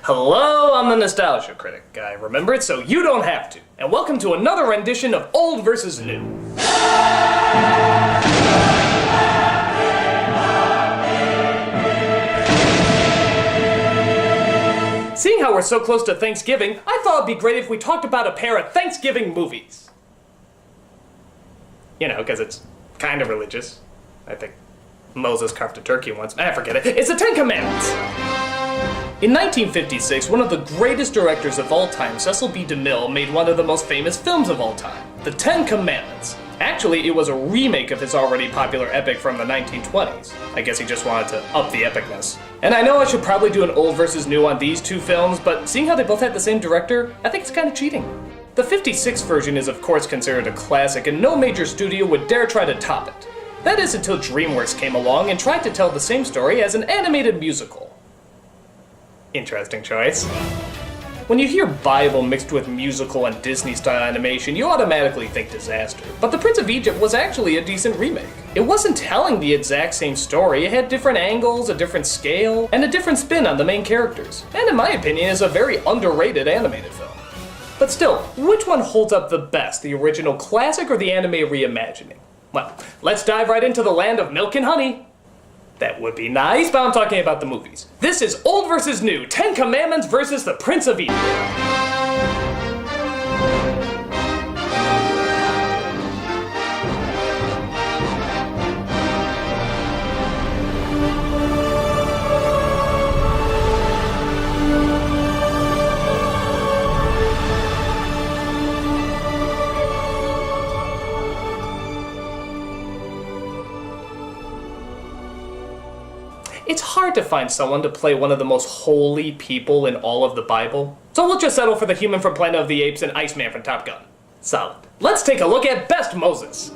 Hello, I'm the Nostalgia Critic. I remember it so you don't have to. And welcome to another rendition of Old versus New. Seeing how we're so close to Thanksgiving, I thought it'd be great if we talked about a pair of Thanksgiving movies. You know, because it's kind of religious. I think Moses carved a turkey once. I forget it. It's the Ten Commandments. In 1956, one of the greatest directors of all time, Cecil B. DeMille, made one of the most famous films of all time, The Ten Commandments. Actually, it was a remake of his already popular epic from the 1920s. I guess he just wanted to up the epicness. And I know I should probably do an old versus new on these two films, but seeing how they both had the same director, I think it's kind of cheating. The 56 version is of course considered a classic, and no major studio would dare try to top it. That is until DreamWorks came along and tried to tell the same story as an animated musical. Interesting choice. When you hear Bible mixed with musical and Disney-style animation, you automatically think disaster. But The Prince of Egypt was actually a decent remake. It wasn't telling the exact same story, it had different angles, a different scale, and a different spin on the main characters. And in my opinion, is a very underrated animated film. But still, which one holds up the best, the original classic or the anime reimagining? Well, let's dive right into the land of milk and honey. That would be nice, but I'm talking about the movies. This is Old versus New, 10 Commandments versus The Prince of Egypt. It's hard to find someone to play one of the most holy people in all of the Bible, so we'll just settle for the human from Planet of the Apes and Iceman from Top Gun. Solid. Let's take a look at Best Moses.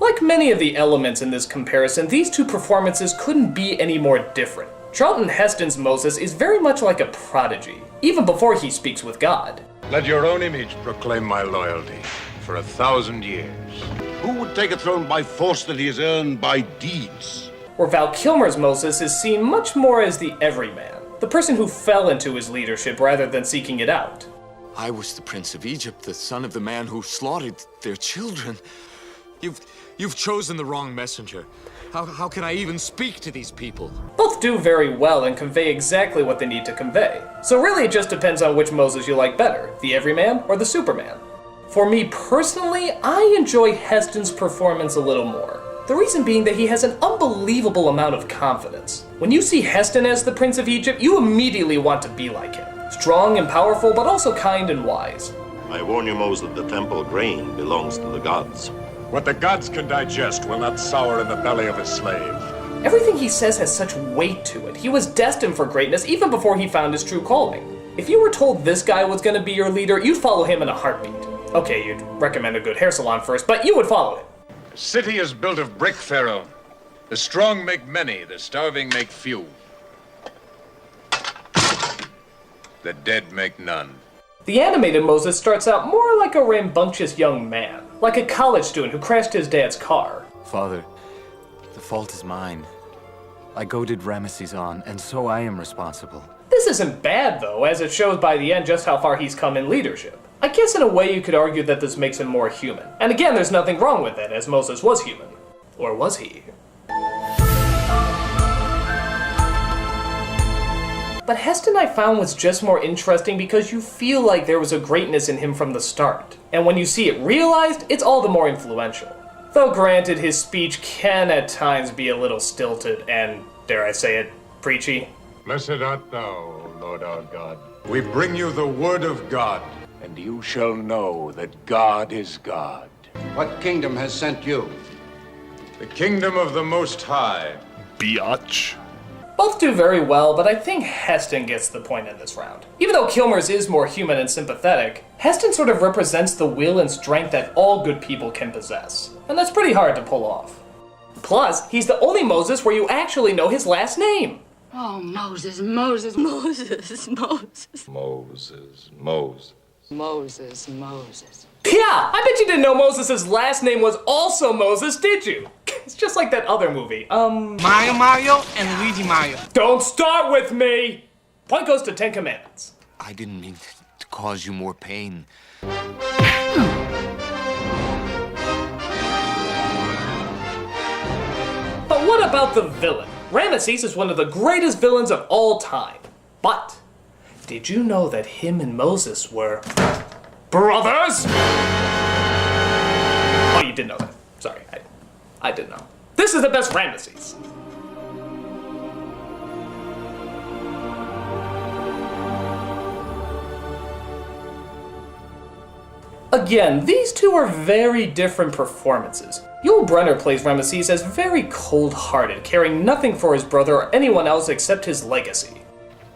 Like many of the elements in this comparison, these two performances couldn't be any more different. Charlton Heston's Moses is very much like a prodigy, even before he speaks with God. Let your own image proclaim my loyalty for 1,000 years. Who would take a throne by force that he has earned by deeds? Where Val Kilmer's Moses is seen much more as the everyman, the person who fell into his leadership rather than seeking it out. I was the Prince of Egypt, the son of the man who slaughtered their children. You've chosen the wrong messenger. How can I even speak to these people? Both do very well and convey exactly what they need to convey. So really it just depends on which Moses you like better, the everyman or the Superman. For me personally, I enjoy Heston's performance a little more. The reason being that he has an unbelievable amount of confidence. When you see Heston as the Prince of Egypt, you immediately want to be like him. Strong and powerful, but also kind and wise. I warn you, Moses, that the temple grain belongs to the gods. What the gods can digest will not sour in the belly of a slave. Everything he says has such weight to it. He was destined for greatness even before he found his true calling. If you were told this guy was going to be your leader, you'd follow him in a heartbeat. Okay, you'd recommend a good hair salon first, but you would follow him. The city is built of brick, Pharaoh. The strong make many, the starving make few. The dead make none. The animated Moses starts out more like a rambunctious young man, like a college student who crashed his dad's car. Father, the fault is mine. I goaded Ramesses on, and so I am responsible. This isn't bad though, as it shows by the end just how far he's come in leadership. I guess in a way you could argue that this makes him more human. And again, there's nothing wrong with that, as Moses was human. Or was he? But Heston I found was just more interesting because you feel like there was a greatness in him from the start. And when you see it realized, it's all the more influential. Though granted, his speech can at times be a little stilted and, dare I say it, preachy. Blessed art thou, O Lord our God. We bring you the word of God, and you shall know that God is God. What kingdom has sent you? The kingdom of the Most High. Biatch. Both do very well, but I think Heston gets the point in this round. Even though Kilmer's is more human and sympathetic, Heston sort of represents the will and strength that all good people can possess. And that's pretty hard to pull off. Plus, he's the only Moses where you actually know his last name. Oh, Moses, Moses, Moses, Moses. Moses, Moses. Moses, Moses. Yeah, I bet you didn't know Moses' last name was also Moses, did you? It's just like that other movie. Mario, and Luigi Mario. Don't start with me! Point goes to Ten Commandments. I didn't mean to cause you more pain. But what about the villain? Ramesses is one of the greatest villains of all time. But did you know that him and Moses were brothers? Oh, you didn't know that. Sorry, I didn't know. This is the best Ramesses. Again, these two are very different performances. Yul Brynner plays Ramesses as very cold-hearted, caring nothing for his brother or anyone else except his legacy.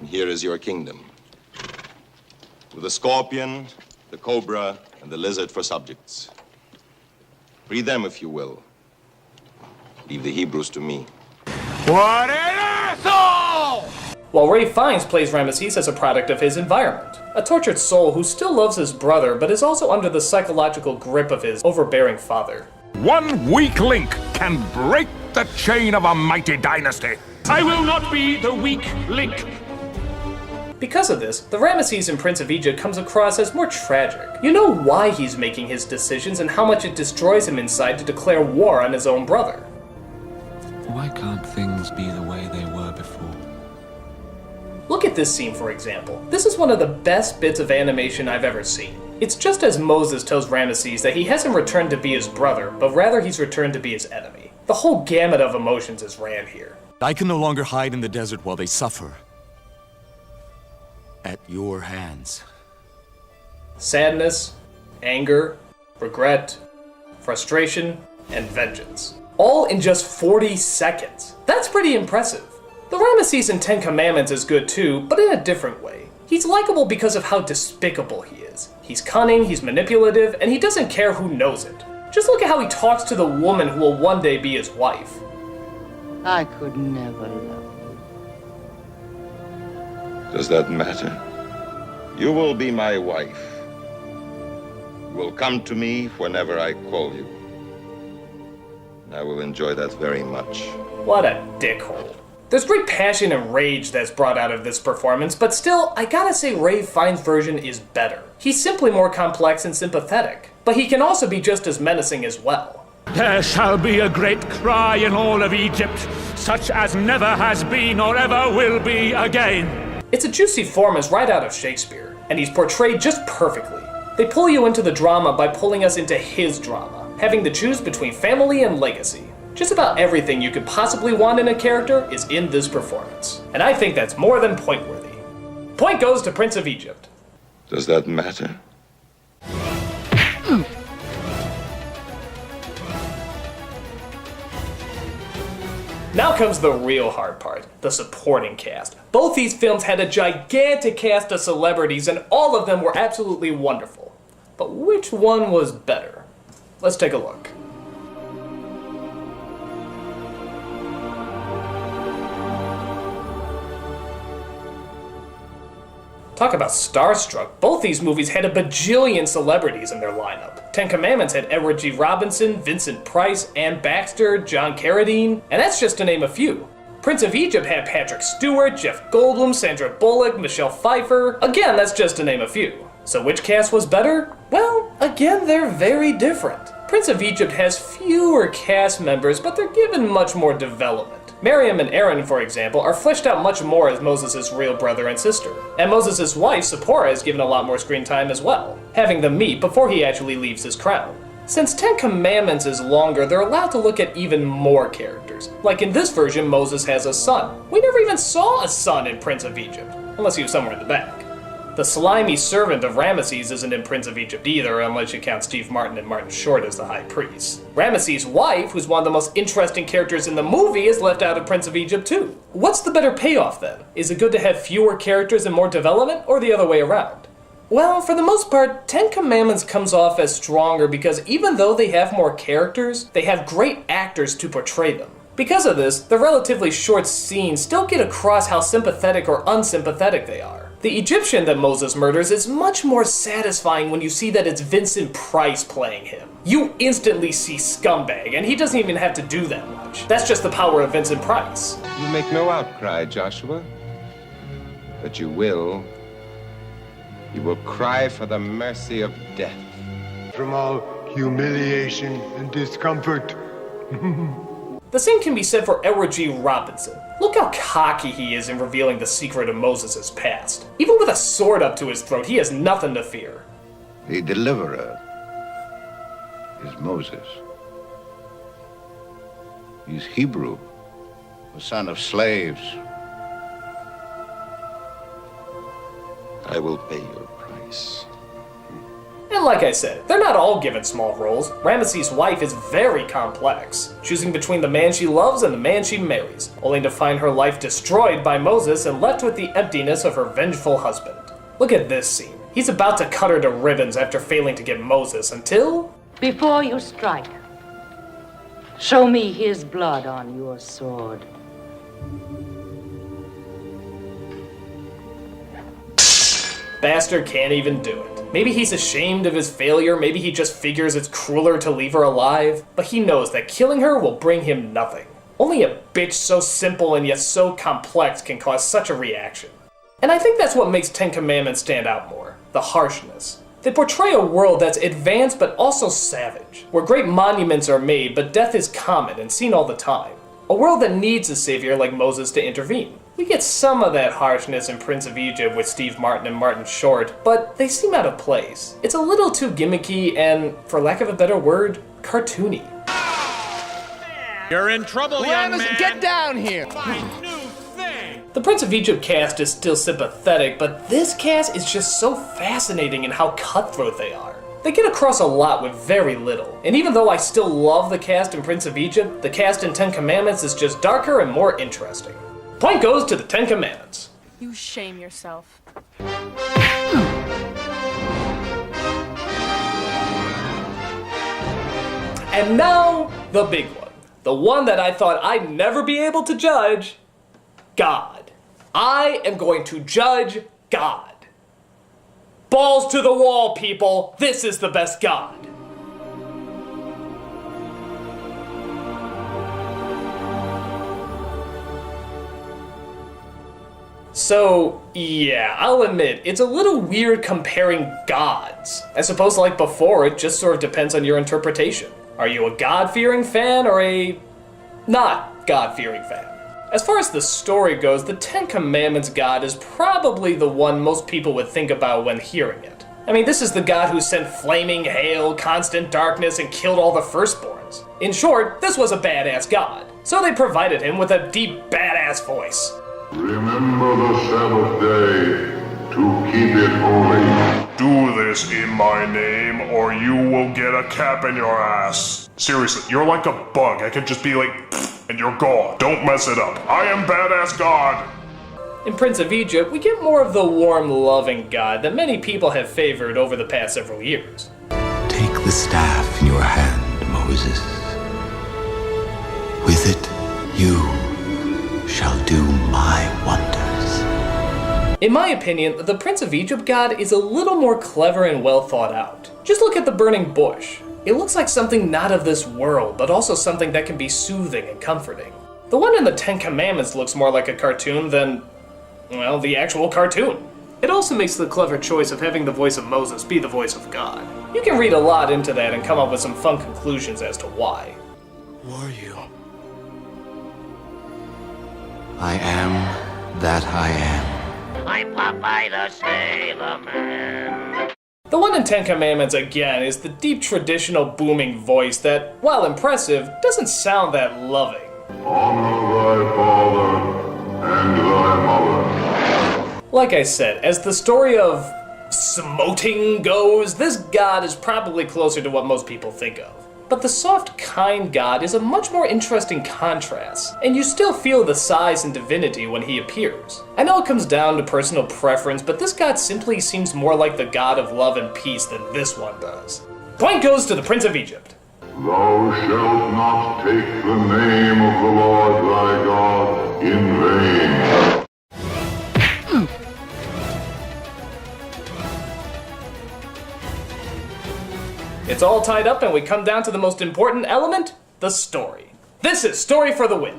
Here is your kingdom. With the scorpion, the cobra, and the lizard for subjects. Free them if you will. Leave the Hebrews to me. What an asshole! While Ray Fiennes plays Ramesses as a product of his environment. A tortured soul who still loves his brother, but is also under the psychological grip of his overbearing father. One weak link can break the chain of a mighty dynasty. I will not be the weak link. Because of this, the Ramesses in Prince of Egypt comes across as more tragic. You know why he's making his decisions and how much it destroys him inside to declare war on his own brother. Why can't things be the way they were before? Look at this scene, for example. This is one of the best bits of animation I've ever seen. It's just as Moses tells Ramesses that he hasn't returned to be his brother, but rather he's returned to be his enemy. The whole gamut of emotions is ran here. I can no longer hide in the desert while they suffer. At your hands. Sadness, anger, regret, frustration, and vengeance. All in just 40 seconds. That's pretty impressive. The Ramesses in Ten Commandments is good too, but in a different way. He's likable because of how despicable he is. He's cunning, he's manipulative, and he doesn't care who knows it. Just look at how he talks to the woman who will one day be his wife. I could never love you. Does that matter? You will be my wife. You will come to me whenever I call you. And I will enjoy that very much. What a dickhole. There's great passion and rage that's brought out of this performance, but still, I gotta say Ray Fiennes' version is better. He's simply more complex and sympathetic, but he can also be just as menacing as well. There shall be a great cry in all of Egypt, such as never has been or ever will be again. It's a juicy performance right out of Shakespeare, and he's portrayed just perfectly. They pull you into the drama by pulling us into his drama, having to choose between family and legacy. Just about everything you could possibly want in a character is in this performance, and I think that's more than point-worthy. Point goes to Prince of Egypt. Does that matter? Now comes the real hard part, the supporting cast. Both these films had a gigantic cast of celebrities and all of them were absolutely wonderful. But which one was better? Let's take a look. Talk about starstruck. Both these movies had a bajillion celebrities in their lineup. Ten Commandments had Edward G. Robinson, Vincent Price, Ann Baxter, John Carradine, and that's just to name a few. Prince of Egypt had Patrick Stewart, Jeff Goldblum, Sandra Bullock, Michelle Pfeiffer. Again, that's just to name a few. So which cast was better? Well, again, they're very different. Prince of Egypt has fewer cast members, but they're given much more development. Miriam and Aaron, for example, are fleshed out much more as Moses' real brother and sister. And Moses' wife, Zipporah, is given a lot more screen time as well, having them meet before he actually leaves his crown. Since Ten Commandments is longer, they're allowed to look at even more characters. Like in this version, Moses has a son. We never even saw a son in Prince of Egypt, unless he was somewhere in the back. The slimy servant of Ramesses isn't in Prince of Egypt either, unless you count Steve Martin and Martin Short as the high priest. Ramesses' wife, who's one of the most interesting characters in the movie, is left out of Prince of Egypt too. What's the better payoff then? Is it good to have fewer characters and more development, or the other way around? Well, for the most part, Ten Commandments comes off as stronger because even though they have more characters, they have great actors to portray them. Because of this, the relatively short scenes still get across how sympathetic or unsympathetic they are. The Egyptian that Moses murders is much more satisfying when you see that it's Vincent Price playing him. You instantly see scumbag, and he doesn't even have to do that much. That's just the power of Vincent Price. You make no outcry, Joshua, but you will cry for the mercy of death. From all humiliation and discomfort. The same can be said for Edward G. Robinson. Look how cocky he is in revealing the secret of Moses' past. Even with a sword up to his throat, he has nothing to fear. The deliverer is Moses. He's Hebrew, the son of slaves. I will pay your price. And like I said, they're not all given small roles. Ramesses' wife is very complex, choosing between the man she loves and the man she marries, only to find her life destroyed by Moses and left with the emptiness of her vengeful husband. Look at this scene. He's about to cut her to ribbons after failing to get Moses until... Before you strike, show me his blood on your sword. Bastard can't even do it. Maybe he's ashamed of his failure, maybe he just figures it's crueler to leave her alive, but he knows that killing her will bring him nothing. Only a bitch so simple and yet so complex can cause such a reaction. And I think that's what makes Ten Commandments stand out more, the harshness. They portray a world that's advanced but also savage, where great monuments are made but death is common and seen all the time. A world that needs a savior like Moses to intervene. We get some of that harshness in Prince of Egypt with Steve Martin and Martin Short, but they seem out of place. It's a little too gimmicky and, for lack of a better word, cartoony. You're in trouble, young man. Get down here! My new thing! The Prince of Egypt cast is still sympathetic, but this cast is just so fascinating in how cutthroat they are. They get across a lot with very little, and even though I still love the cast in Prince of Egypt, the cast in Ten Commandments is just darker and more interesting. Point goes to the Ten Commandments. You shame yourself. And now, the big one. The one that I thought I'd never be able to judge. God. I am going to judge God. Balls to the wall, people. This is the best God. So, yeah, I'll admit, it's a little weird comparing gods. I suppose like before, it just sort of depends on your interpretation. Are you a God-fearing fan or a not God-fearing fan? As far as the story goes, the Ten Commandments God is probably the one most people would think about when hearing it. I mean, this is the God who sent flaming hail, constant darkness, and killed all the firstborns. In short, this was a badass God. So they provided him with a deep, badass voice. Remember the Sabbath day to keep it holy. Do this in my name, or you will get a cap in your ass. Seriously, you're like a bug. I could just be like, and you're gone. Don't mess it up. I am badass God. In Prince of Egypt, we get more of the warm, loving God that many people have favored over the past several years. Take the staff in your hand, Moses. With it, you shall do my wonders. In my opinion, the Prince of Egypt God is a little more clever and well thought out. Just look at the burning bush. It looks like something not of this world, but also something that can be soothing and comforting. The one in the Ten Commandments looks more like a cartoon than, well, the actual cartoon. It also makes the clever choice of having the voice of Moses be the voice of God. You can read a lot into that and come up with some fun conclusions as to why. Who are you? I am that I am. I'm Popeye the Sailor Man. The one in Ten Commandments, again, is the deep traditional booming voice that, while impressive, doesn't sound that loving. Honor thy father and thy mother. Like I said, as the story of smoting goes, this God is probably closer to what most people think of. But the soft, kind God is a much more interesting contrast, and you still feel the size and divinity when he appears. I know it comes down to personal preference, but this God simply seems more like the God of love and peace than this one does. Point goes to the Prince of Egypt. Thou shalt not take the name of the Lord thy God in vain. it's all tied up and we come down to the most important element, the story. This is Story for the Win.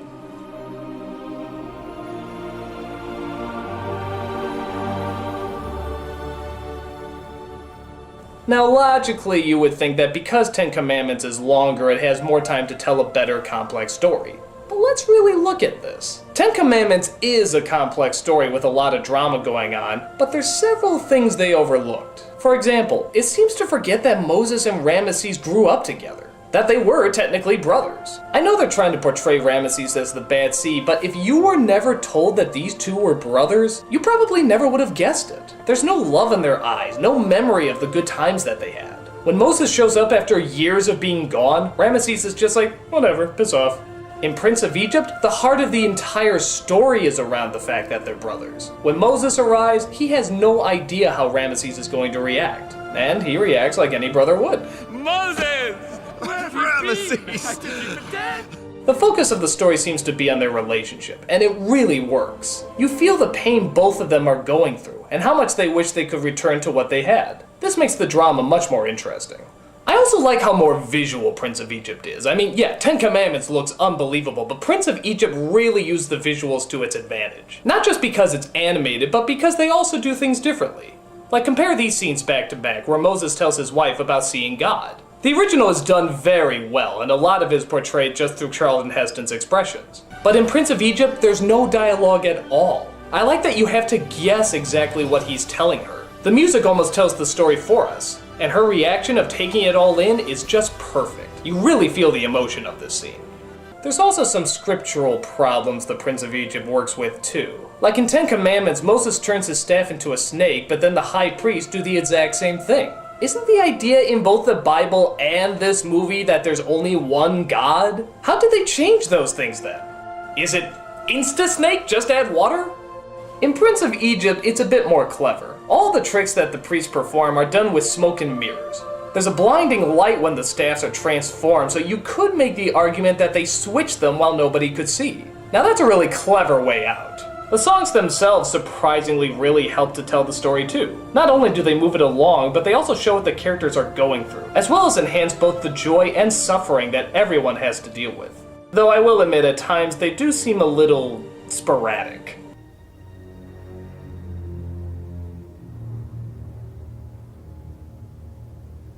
Now, logically, you would think that because Ten Commandments is longer, it has more time to tell a better, complex story. But let's really look at this. Ten Commandments is a complex story with a lot of drama going on, but there's several things they overlooked. For example, it seems to forget that Moses and Ramesses grew up together, that they were technically brothers. I know they're trying to portray Ramesses as the bad seed, but if you were never told that these two were brothers, you probably never would have guessed it. There's no love in their eyes, no memory of the good times that they had. When Moses shows up after years of being gone, Ramesses is just like, whatever, piss off. In Prince of Egypt, the heart of the entire story is around the fact that they're brothers. When Moses arrives, he has no idea how Ramesses is going to react. And he reacts like any brother would. Moses! Ramesses! The focus of the story seems to be on their relationship, and it really works. You feel the pain both of them are going through, and how much they wish they could return to what they had. This makes the drama much more interesting. I also like how more visual Prince of Egypt is. I mean, yeah, Ten Commandments looks unbelievable, but Prince of Egypt really used the visuals to its advantage. Not just because it's animated, but because they also do things differently. Like, compare these scenes back to back, where Moses tells his wife about seeing God. The original is done very well, and a lot of it is portrayed just through Charlton Heston's expressions. But in Prince of Egypt, there's no dialogue at all. I like that you have to guess exactly what he's telling her. The music almost tells the story for us, and her reaction of taking it all in is just perfect. You really feel the emotion of this scene. There's also some scriptural problems the Prince of Egypt works with too. Like in Ten Commandments, Moses turns his staff into a snake, but then the high priest do the exact same thing. Isn't the idea in both the Bible and this movie that there's only one God? How did they change those things then? Is it Insta-snake, just add water? In Prince of Egypt, it's a bit more clever. All the tricks that the priests perform are done with smoke and mirrors. There's a blinding light when the staffs are transformed, so you could make the argument that they switched them while nobody could see. Now that's a really clever way out. The songs themselves surprisingly really help to tell the story too. Not only do they move it along, but they also show what the characters are going through, as well as enhance both the joy and suffering that everyone has to deal with. Though I will admit at times they do seem a little sporadic.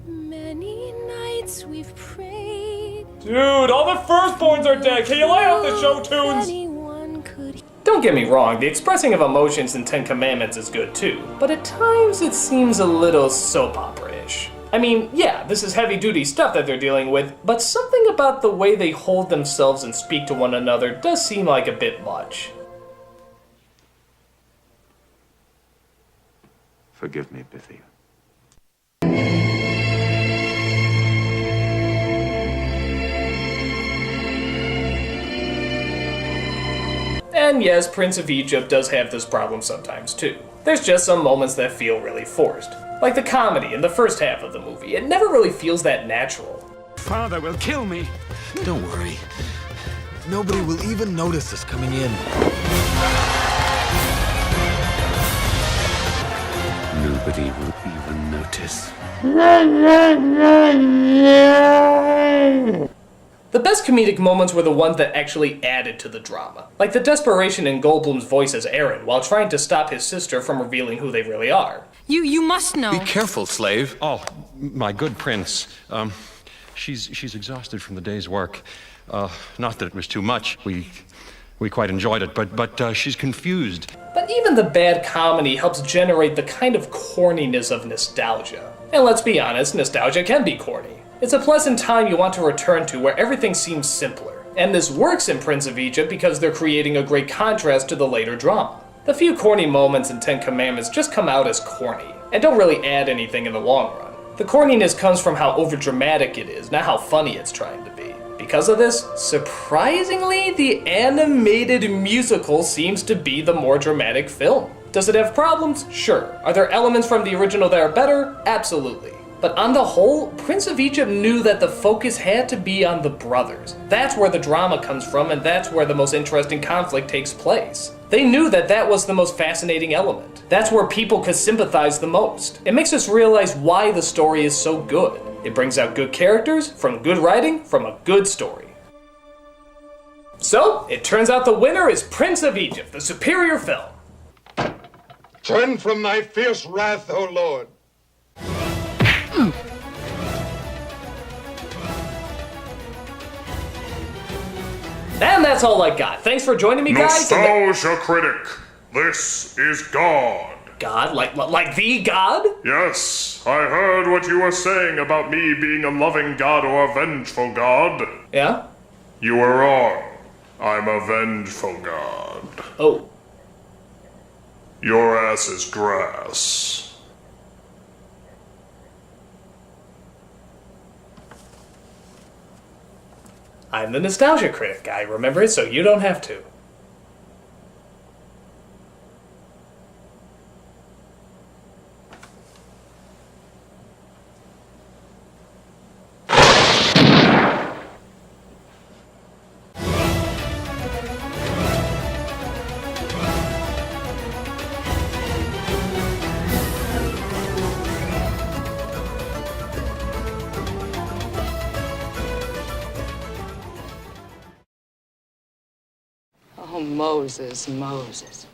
Many nights we've prayed. Dude, all the firstborns are dead. Can you lay off the show tunes? Don't get me wrong, the expressing of emotions in Ten Commandments is good too, but at times it seems a little soap opera-ish. I mean, yeah, this is heavy-duty stuff that they're dealing with, but something about the way they hold themselves and speak to one another does seem like a bit much. Forgive me, Bithy. And yes, Prince of Egypt does have this problem sometimes too. There's just some moments that feel really forced. Like the comedy in the first half of the movie, it never really feels that natural. Father will kill me. Don't worry. Nobody will even notice us coming in. Nobody will even notice. The best comedic moments were the ones that actually added to the drama. Like the desperation in Goldblum's voice as Aaron while trying to stop his sister from revealing who they really are. You must know. Be careful, slave. Oh, my good prince. She's exhausted from the day's work. Not that it was too much. We quite enjoyed it, but she's confused. But even the bad comedy helps generate the kind of corniness of nostalgia. And let's be honest, nostalgia can be corny. It's a pleasant time you want to return to where everything seems simpler. And this works in Prince of Egypt because they're creating a great contrast to the later drama. The few corny moments in Ten Commandments just come out as corny, and don't really add anything in the long run. The corniness comes from how overdramatic it is, not how funny it's trying to be. Because of this, surprisingly, the animated musical seems to be the more dramatic film. Does it have problems? Sure. Are there elements from the original that are better? Absolutely. But on the whole, Prince of Egypt knew that the focus had to be on the brothers. That's where the drama comes from, and that's where the most interesting conflict takes place. They knew that that was the most fascinating element. That's where people could sympathize the most. It makes us realize why the story is so good. It brings out good characters from good writing from a good story. So, it turns out the winner is Prince of Egypt, the superior film. Turn from thy fierce wrath, O Lord. And that's all I got. Thanks for joining me, guys. Nostalgia Critic. This is God. God? Like the God? Yes, I heard what you were saying about me being a loving God or a vengeful God. Yeah? You were wrong. I'm a vengeful God. Oh. Your ass is grass. I'm the Nostalgia Critic. I remember it so you don't have to. Oh, Moses, Moses.